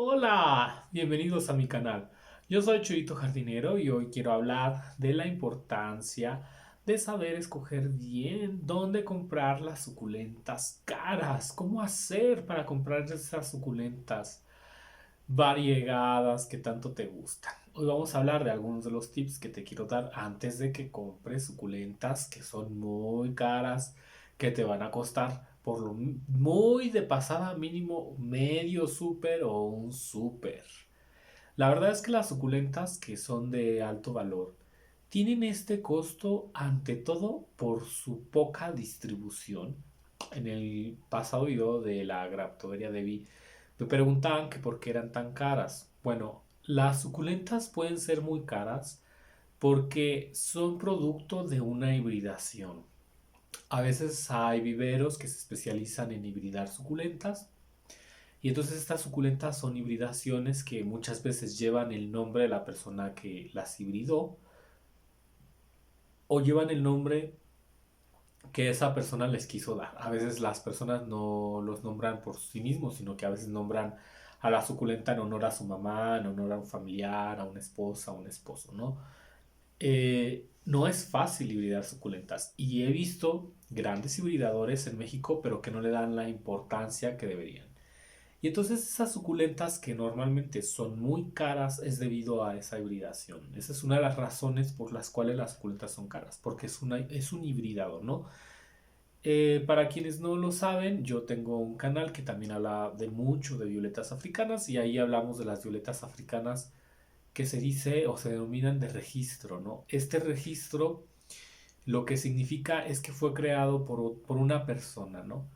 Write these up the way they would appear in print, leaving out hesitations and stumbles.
Hola, bienvenidos a mi canal. Yo soy Chuyito Jardinero y hoy quiero hablar de la importancia de saber escoger bien dónde comprar las suculentas caras. ¿Cómo hacer para comprar esas suculentas variegadas que tanto te gustan? Hoy vamos a hablar de algunos de los tips que te quiero dar antes de que compres suculentas que son muy caras, que te van a costar por lo muy de pasada mínimo medio súper o un súper. La verdad es que las suculentas que son de alto valor tienen este costo ante todo por su poca distribución. En el pasado video de la Graptoveria de me preguntaban que por qué eran tan caras. Bueno, las suculentas pueden ser muy caras porque son producto de una hibridación. A veces hay viveros que se especializan en hibridar suculentas y entonces estas suculentas son hibridaciones que muchas veces llevan el nombre de la persona que las hibridó o llevan el nombre que esa persona les quiso dar. A veces las personas no los nombran por sí mismos, sino que a veces nombran a la suculenta en honor a su mamá, en honor a un familiar, a una esposa, a un esposo, ¿no? No es fácil hibridar suculentas y he visto grandes hibridadores en México, pero que no le dan la importancia que deberían. Y entonces esas suculentas que normalmente son muy caras es debido a esa hibridación. Esa es una de las razones por las cuales las suculentas son caras, porque es un hibridado, ¿no? Para quienes no lo saben, yo tengo un canal que también habla de mucho de violetas africanas y ahí hablamos de las violetas africanas que se dice o se denominan de registro, ¿no? Este registro lo que significa es que fue creado por una persona, ¿no?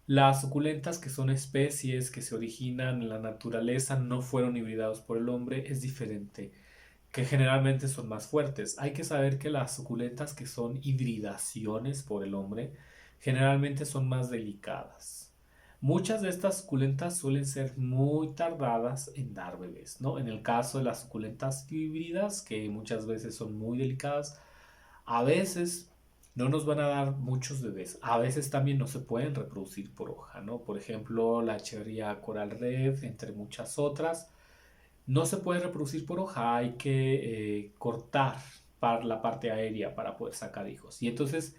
Las suculentas, que son especies que se originan en la naturaleza, no fueron hibridados por el hombre, es diferente, que generalmente son más fuertes. Hay que saber que las suculentas que son hibridaciones por el hombre, generalmente son más delicadas. Muchas de estas suculentas suelen ser muy tardadas en dar bebés, ¿no? En el caso de las suculentas híbridas, que muchas veces son muy delicadas, a veces no nos van a dar muchos bebés. A veces también no se pueden reproducir por hoja, ¿no? Por ejemplo, la Echeverria Coral Red, entre muchas otras, no se puede reproducir por hoja. Hay que cortar la parte aérea para poder sacar hijos. Y entonces,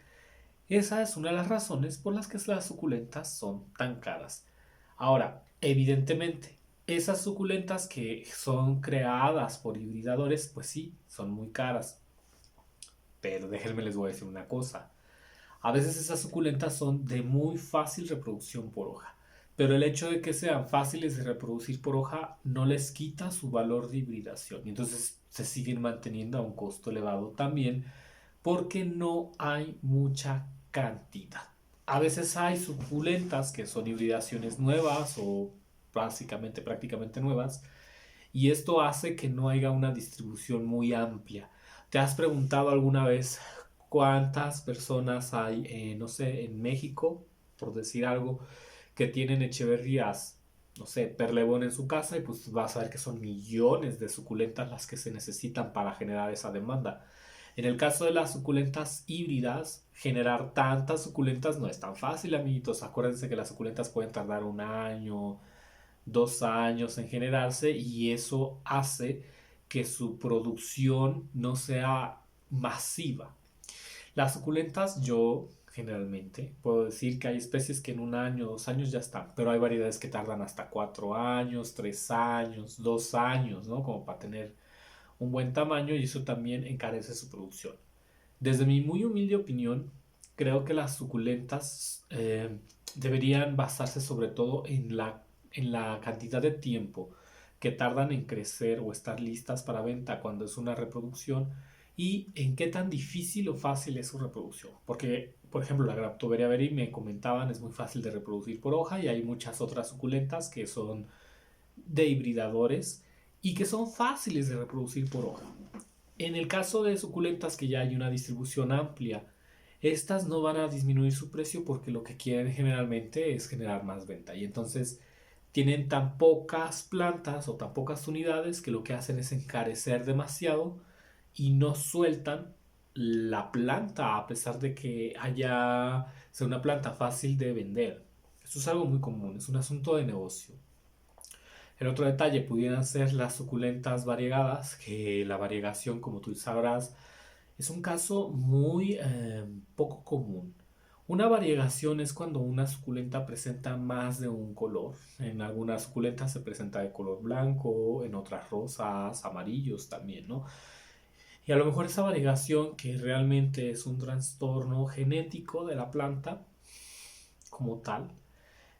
esa es una de las razones por las que las suculentas son tan caras. Ahora, evidentemente, esas suculentas que son creadas por hibridadores, pues sí, son muy caras. Pero déjenme les voy a decir una cosa. A veces esas suculentas son de muy fácil reproducción por hoja, pero el hecho de que sean fáciles de reproducir por hoja no les quita su valor de hibridación y entonces se siguen manteniendo a un costo elevado también porque no hay mucha cantidad. A veces hay suculentas que son hibridaciones nuevas o básicamente prácticamente nuevas y esto hace que no haya una distribución muy amplia. ¿Te has preguntado alguna vez cuántas personas hay, no sé, en México, por decir algo, que tienen echeverrías, no sé, perlebón en su casa y pues vas a ver que son millones de suculentas las que se necesitan para generar esa demanda? En el caso de las suculentas híbridas, generar tantas suculentas no es tan fácil, amiguitos. Acuérdense que las suculentas pueden tardar un año, 2 años en generarse y eso hace que su producción no sea masiva. Las suculentas yo generalmente puedo decir que hay especies que en un año, 2 años ya están, pero hay variedades que tardan hasta 4 años, 3 años, 2 años, ¿no? Como para tener un buen tamaño y eso también encarece su producción. Desde mi muy humilde opinión, creo que las suculentas deberían basarse sobre todo en la cantidad de tiempo que tardan en crecer o estar listas para venta cuando es una reproducción y en qué tan difícil o fácil es su reproducción. Porque, por ejemplo, la Graptoveria veri me comentaban es muy fácil de reproducir por hoja y hay muchas otras suculentas que son de hibridadores y que son fáciles de reproducir por hoja. En el caso de suculentas que ya hay una distribución amplia, estas no van a disminuir su precio porque lo que quieren generalmente es generar más venta. Y entonces tienen tan pocas plantas o tan pocas unidades que lo que hacen es encarecer demasiado y no sueltan la planta a pesar de que sea una planta fácil de vender. Esto es algo muy común, es un asunto de negocio. El otro detalle pudieran ser las suculentas variegadas, que la variegación, como tú sabrás, es un caso muy poco común. Una variegación es cuando una suculenta presenta más de un color. En algunas suculentas se presenta de color blanco, en otras rosas, amarillos también, ¿no? Y a lo mejor esa variegación, que realmente es un trastorno genético de la planta como tal,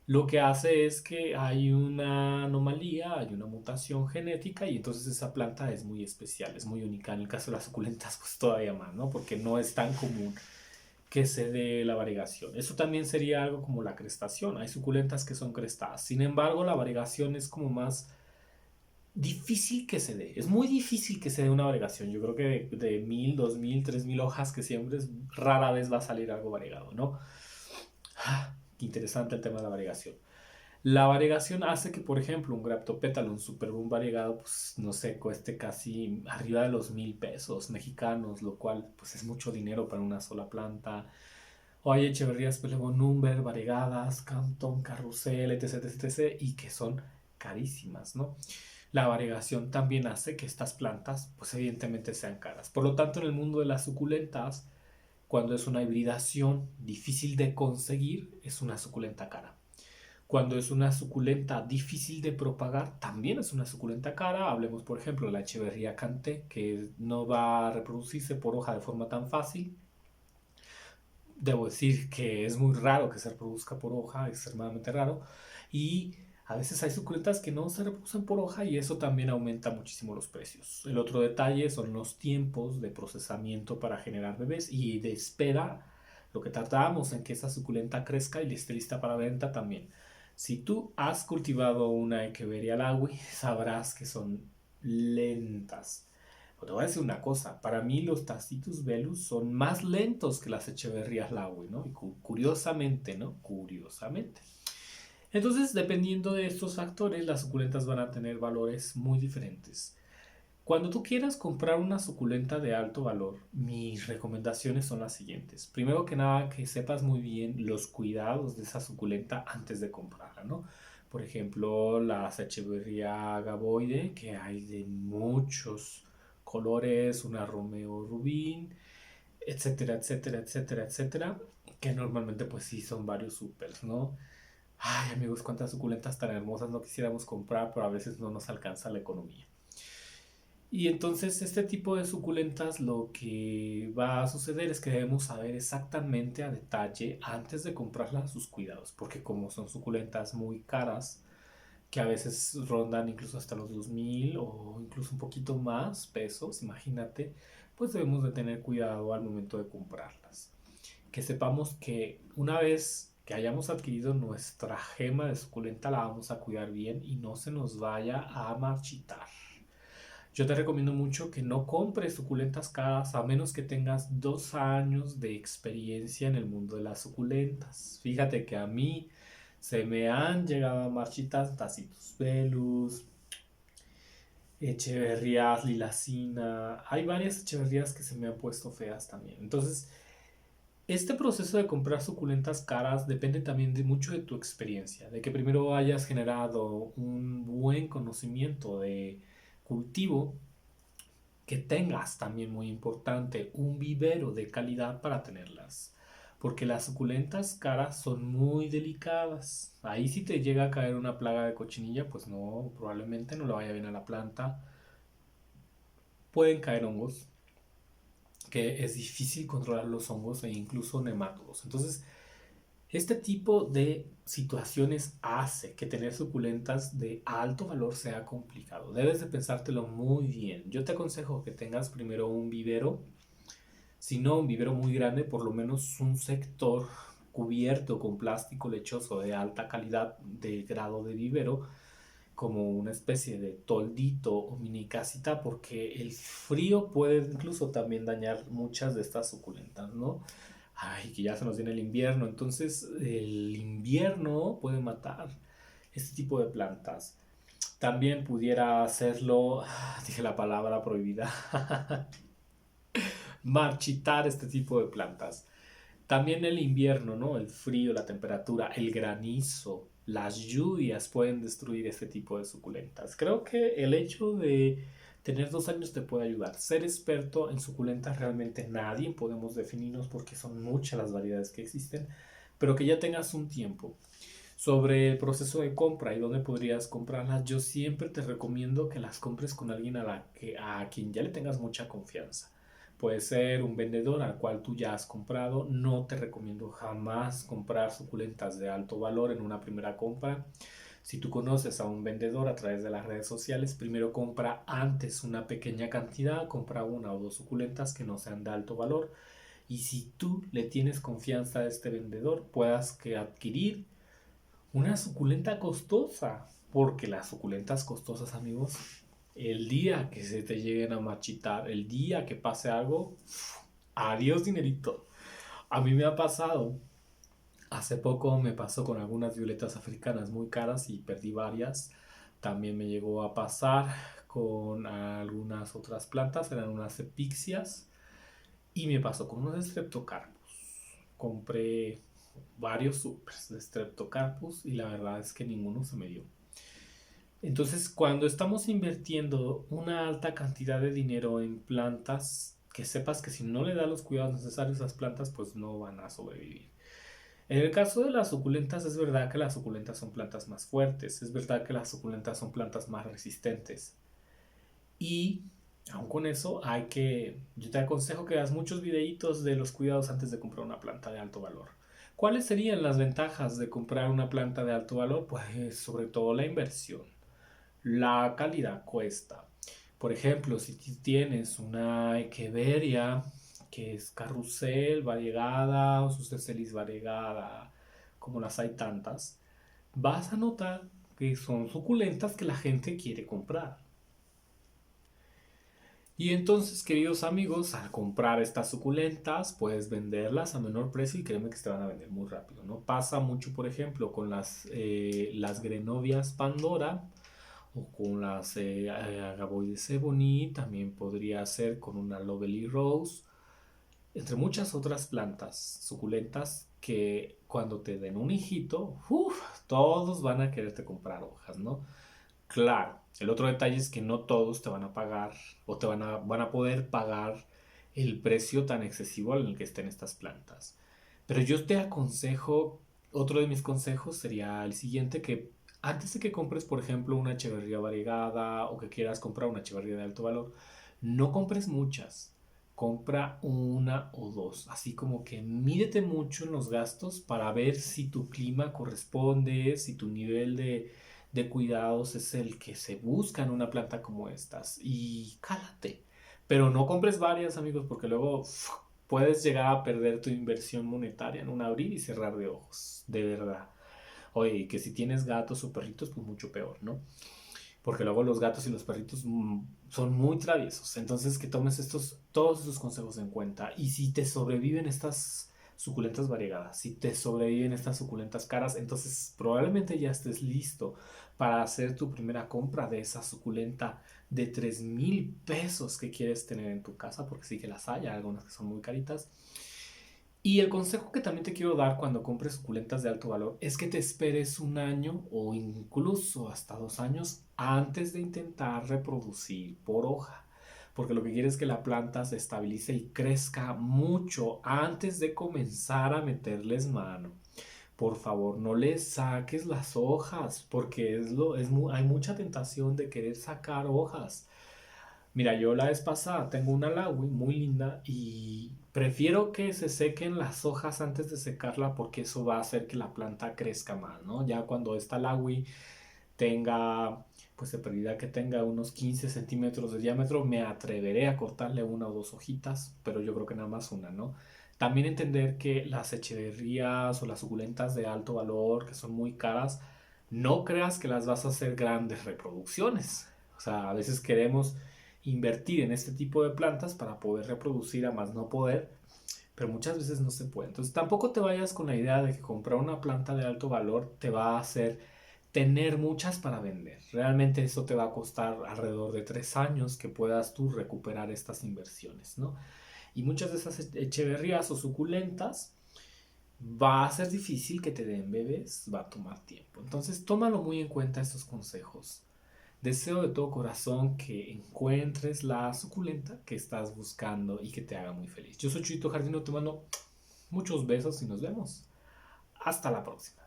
lo que hace es que hay una anomalía, hay una mutación genética y entonces esa planta es muy especial, es muy única. En el caso de las suculentas, pues todavía más, ¿no? Porque no es tan común que se dé la variegación. Eso también sería algo como la crestación. Hay suculentas que son crestadas. Sin embargo, la variegación es como más difícil que se dé. Es muy difícil que se dé una variegación. Yo creo que de 1000, 2000, 3000 hojas que siempre es, rara vez va a salir algo variegado, ¿no? Qué interesante el tema de la variegación. La variegación hace que, por ejemplo, un graptopétalo, un superboom variegado, pues no sé, cueste casi arriba de los 1000 pesos mexicanos, lo cual pues es mucho dinero para una sola planta. O hay echeverrías Number, variegadas, Campton, Carrusel, etc, etc, etc, y que son carísimas, ¿no? La variegación también hace que estas plantas, pues evidentemente sean caras. Por lo tanto, en el mundo de las suculentas, cuando es una hibridación difícil de conseguir, es una suculenta cara. Cuando es una suculenta difícil de propagar, también es una suculenta cara. Hablemos, por ejemplo, de la Echeverría Canté, que no va a reproducirse por hoja de forma tan fácil. Debo decir que es muy raro que se reproduzca por hoja, extremadamente raro. Y a veces hay suculentas que no se reproducen por hoja y eso también aumenta muchísimo los precios. El otro detalle son los tiempos de procesamiento para generar bebés y de espera, lo que tardamos en que esa suculenta crezca y esté lista para venta también. Si tú has cultivado una Echeveria Laui, sabrás que son lentas. Pero te voy a decir una cosa, para mí los Tacitus velus son más lentos que las Echeverrías Laui, ¿no? Y curiosamente, ¿no? Curiosamente. Entonces, dependiendo de estos factores, las suculentas van a tener valores muy diferentes. Cuando tú quieras comprar una suculenta de alto valor, mis recomendaciones son las siguientes. Primero que nada, que sepas muy bien los cuidados de esa suculenta antes de comprarla, ¿no? Por ejemplo, la Sacheverría Gaboide, que hay de muchos colores, una Romeo Rubín, etcétera, etcétera, etcétera, etcétera, que normalmente pues sí son varios supers, ¿no? Ay, amigos, cuántas suculentas tan hermosas no quisiéramos comprar, pero a veces no nos alcanza la economía. Y entonces este tipo de suculentas lo que va a suceder es que debemos saber exactamente a detalle antes de comprarlas sus cuidados, porque como son suculentas muy caras, que a veces rondan incluso hasta los 2000 o incluso un poquito más pesos, imagínate, pues debemos de tener cuidado al momento de comprarlas. Que sepamos que una vez que hayamos adquirido nuestra gema de suculenta la vamos a cuidar bien y no se nos vaya a marchitar. Yo te recomiendo mucho que no compres suculentas caras a menos que tengas 2 años de experiencia en el mundo de las suculentas. Fíjate que a mí se me han llegado a marchitas Tacitus velus, Echeverrías lilacina. Hay varias echeverrías que se me han puesto feas también. Entonces, este proceso de comprar suculentas caras depende también de mucho de tu experiencia, de que primero hayas generado un buen conocimiento de cultivo, que tengas también muy importante un vivero de calidad para tenerlas. Porque las suculentas caras son muy delicadas. Ahí si te llega a caer una plaga de cochinilla, pues no, probablemente no le vaya bien a la planta. Pueden caer hongos, que es difícil controlar los hongos e incluso nematodos. Entonces, este tipo de situaciones hace que tener suculentas de alto valor sea complicado. Debes de pensártelo muy bien. Yo te aconsejo que tengas primero un vivero, si no un vivero muy grande, por lo menos un sector cubierto con plástico lechoso de alta calidad de grado de vivero, como una especie de toldito o mini casita, porque el frío puede incluso también dañar muchas de estas suculentas, ¿no? Ay, que ya se nos viene el invierno, entonces el invierno puede matar este tipo de plantas. También pudiera hacerlo, dije la palabra prohibida, marchitar este tipo de plantas. También el invierno, ¿no? El frío, la temperatura, el granizo. las lluvias pueden destruir este tipo de suculentas. Creo que el hecho de tener 2 años te puede ayudar. Ser experto en suculentas realmente nadie podemos definirnos porque son muchas las variedades que existen, pero que ya tengas un tiempo. Sobre el proceso de compra y dónde podrías comprarlas, yo siempre te recomiendo que las compres con alguien a quien ya le tengas mucha confianza. Puede ser un vendedor al cual tú ya has comprado. No te recomiendo jamás comprar suculentas de alto valor en una primera compra. Si tú conoces a un vendedor a través de las redes sociales, primero compra antes una pequeña cantidad, compra una o dos suculentas que no sean de alto valor. Y si tú le tienes confianza a este vendedor, puedas que adquirir una suculenta costosa, porque las suculentas costosas, amigos, el día que se te lleguen a machitar, el día que pase algo, adiós dinerito. A mí me ha pasado, hace poco me pasó con algunas violetas africanas muy caras y perdí varias. También me llegó a pasar con algunas otras plantas, eran unas epixias, y me pasó con unos streptocarpus. Compré varios supers de streptocarpus y la verdad es que ninguno se me dio. Entonces, cuando estamos invirtiendo una alta cantidad de dinero en plantas, que sepas que si no le das los cuidados necesarios a las plantas, pues no van a sobrevivir. En el caso de las suculentas, es verdad que las suculentas son plantas más fuertes, es verdad que las suculentas son plantas más resistentes. Y aún con eso, yo te aconsejo que hagas muchos videitos de los cuidados antes de comprar una planta de alto valor. ¿Cuáles serían las ventajas de comprar una planta de alto valor? Pues sobre todo la inversión. La calidad cuesta. Por ejemplo, si tienes una echeveria que es carrusel, variegada o succelis variegada, como las hay tantas, vas a notar que son suculentas que la gente quiere comprar. Y entonces, queridos amigos, al comprar estas suculentas, puedes venderlas a menor precio y créeme que se te van a vender muy rápido, ¿no? Pasa mucho, por ejemplo, con las Grenovias Pandora o con las Agaboides Ebony, también podría ser con una Lovely Rose, entre muchas otras plantas suculentas que cuando te den un hijito, uf, todos van a quererte comprar hojas, ¿no? Claro, el otro detalle es que no todos te van a pagar o van a poder pagar el precio tan excesivo en el que estén estas plantas. Pero yo te aconsejo, otro de mis consejos sería el siguiente, que antes de que compres, por ejemplo, una echeverría variegada o que quieras comprar una echeverría de alto valor, no compres muchas. Compra una o dos, así como que mídete mucho en los gastos para ver si tu clima corresponde, si tu nivel de cuidados es el que se busca en una planta como estas y cálate. Pero no compres varias, amigos, porque luego puedes llegar a perder tu inversión monetaria en un abrir y cerrar de ojos, de verdad. Oye, que si tienes gatos o perritos, pues mucho peor, ¿no? Porque luego los gatos y los perritos son muy traviesos. Entonces que tomes todos estos consejos en cuenta. Y si te sobreviven estas suculentas variegadas, si te sobreviven estas suculentas caras, entonces probablemente ya estés listo para hacer tu primera compra de esa suculenta de 3,000 pesos que quieres tener en tu casa, porque sí que las hay algunas que son muy caritas. Y el consejo que también te quiero dar cuando compres suculentas de alto valor es que te esperes un año o incluso hasta 2 años antes de intentar reproducir por hoja. Porque lo que quieres es que la planta se estabilice y crezca mucho antes de comenzar a meterles mano. Por favor, no le saques las hojas porque hay mucha tentación de querer sacar hojas. Mira, yo la vez pasada tengo una Laui muy linda y prefiero que se sequen las hojas antes de secarla porque eso va a hacer que la planta crezca más, ¿no? Ya cuando esta Laui tenga, pues de pérdida que tenga unos 15 centímetros de diámetro, me atreveré a cortarle una o dos hojitas, pero yo creo que nada más una, ¿no? También entender que las echeverrías o las suculentas de alto valor, que son muy caras, no creas que las vas a hacer grandes reproducciones. O sea, a veces queremos invertir en este tipo de plantas para poder reproducir a más no poder, pero muchas veces no se puede. Entonces tampoco te vayas con la idea de que comprar una planta de alto valor te va a hacer tener muchas para vender. Realmente eso te va a costar alrededor de 3 años que puedas tú recuperar estas inversiones, ¿no? Y muchas de esas echeverrías o suculentas va a ser difícil que te den bebés, va a tomar tiempo. Entonces, tómalo muy en cuenta estos consejos. Deseo de todo corazón que encuentres la suculenta que estás buscando y que te haga muy feliz. Yo soy Chuito Jardino, te mando muchos besos y nos vemos. Hasta la próxima.